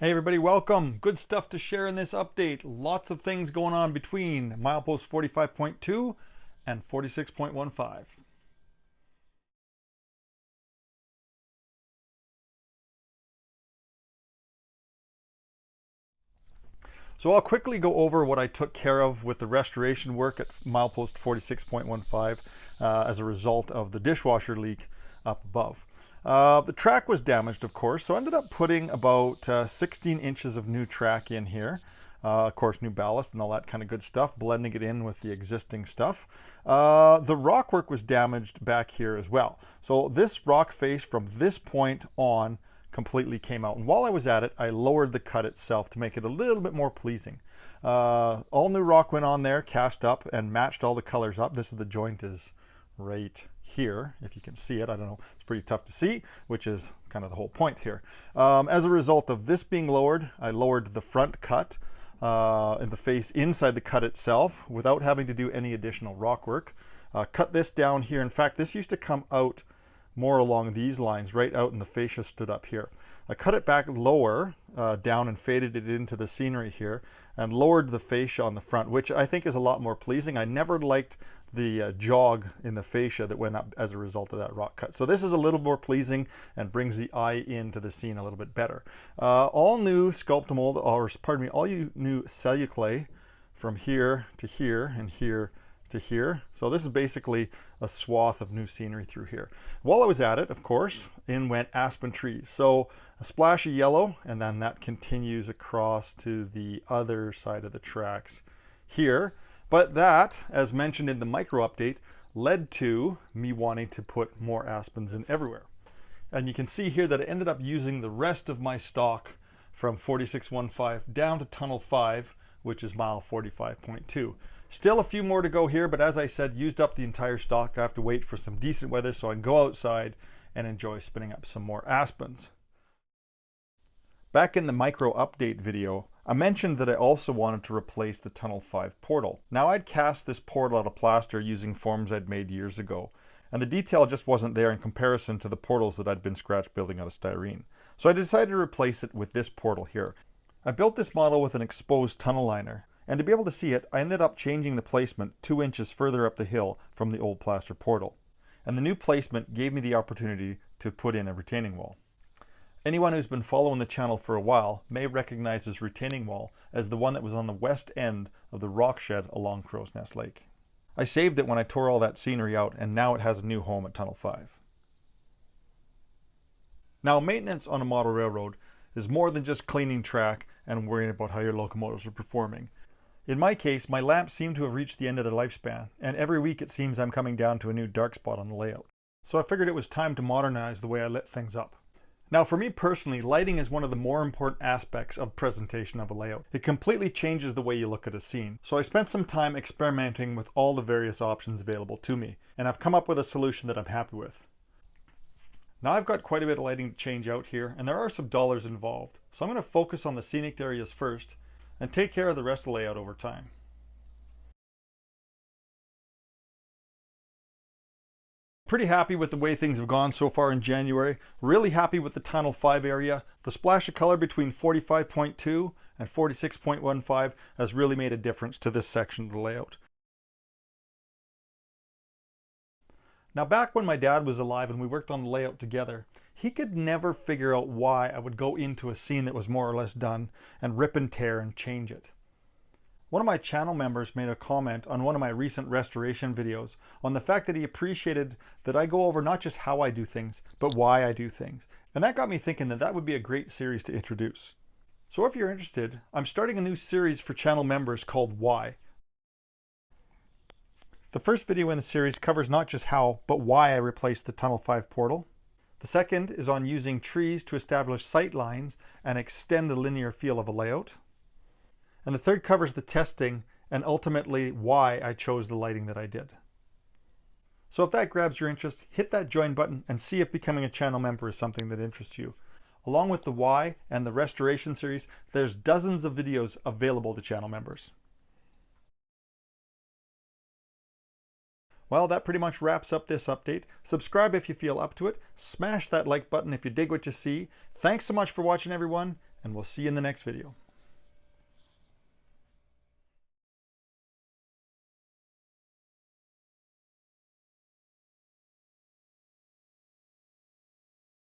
Hey everybody, welcome. Good stuff to share in this update. Lots of things going on between milepost 45.2 and 46.15. So I'll quickly go over what I took care of with the restoration work at milepost 46.15 as a result of the dishwasher leak up above. The track was damaged, of course, so I ended up putting about 16 inches of new track in here. Of course, new ballast and all that kind of good stuff, blending it in with the existing stuff. The rock work was damaged back here as well. So this rock face from this point on completely came out. And while I was at it, I lowered the cut itself to make it a little bit more pleasing. All new rock went on there, cast up, and matched all the colors up. This is the joint is right here, if you can see it. I don't know, it's pretty tough to see, which is kind of the whole point here. As a result of this being lowered, I lowered the front cut in the face inside the cut itself without having to do any additional rock work. Cut this down here. In fact, this used to come out more along these lines, right out, and the fascia stood up here. I cut it back lower down and faded it into the scenery here and lowered the fascia on the front, which I think is a lot more pleasing. I never liked the jog in the fascia that went up as a result of that rock cut. So this is a little more pleasing and brings the eye into the scene a little bit better. All new Sculptamold, or pardon me, all new celluclay from here to here and here to here. So this is basically a swath of new scenery through here. While I was at it, of course, in went aspen trees. So a splash of yellow, and then that continues across to the other side of the tracks here. But that, as mentioned in the micro update, led to me wanting to put more aspens in everywhere. And you can see here that I ended up using the rest of my stock from 4615 down to tunnel 5, which is mile 45.2. Still a few more to go here, but as I said, used up the entire stock. I have to wait for some decent weather so I can go outside and enjoy spinning up some more aspens. Back in the micro update video, I mentioned that I also wanted to replace the tunnel 5 portal. Now I'd cast this portal out of plaster using forms I'd made years ago, and the detail just wasn't there in comparison to the portals that I'd been scratch building out of styrene. So I decided to replace it with this portal here. I built this model with an exposed tunnel liner, and to be able to see it, I ended up changing the placement 2 inches further up the hill from the old plaster portal. And the new placement gave me the opportunity to put in a retaining wall. Anyone who's been following the channel for a while may recognize this retaining wall as the one that was on the west end of the rock shed along Crow's Nest Lake. I saved it when I tore all that scenery out, and now it has a new home at Tunnel 5. Now, maintenance on a model railroad is more than just cleaning track and worrying about how your locomotives are performing. In my case, my lamps seem to have reached the end of their lifespan, and every week it seems I'm coming down to a new dark spot on the layout. So I figured it was time to modernize the way I lit things up. Now for me personally, lighting is one of the more important aspects of presentation of a layout. It completely changes the way you look at a scene. So I spent some time experimenting with all the various options available to me, and I've come up with a solution that I'm happy with. Now I've got quite a bit of lighting to change out here, and there are some dollars involved. So I'm going to focus on the scenic areas first, and take care of the rest of the layout over time. Pretty happy with the way things have gone so far in January. Really happy with the Tunnel 5 area. The splash of color between 45.2 and 46.15 has really made a difference to this section of the layout. Now back when my dad was alive and we worked on the layout together, he could never figure out why I would go into a scene that was more or less done and rip and tear and change it. One of my channel members made a comment on one of my recent restoration videos on the fact that he appreciated that I go over not just how I do things, but why I do things. And that got me thinking that that would be a great series to introduce. So if you're interested, I'm starting a new series for channel members called Why. The first video in the series covers not just how, but why I replaced the Tunnel 5 portal. The second is on using trees to establish sight lines and extend the linear feel of a layout. And the third covers the testing and ultimately why I chose the lighting that I did. So if that grabs your interest, hit that join button and see if becoming a channel member is something that interests you. Along with the why and the restoration series, there's dozens of videos available to channel members. Well, that pretty much wraps up this update. Subscribe if you feel up to it. Smash that like button if you dig what you see. Thanks so much for watching, everyone, and we'll see you in the next video.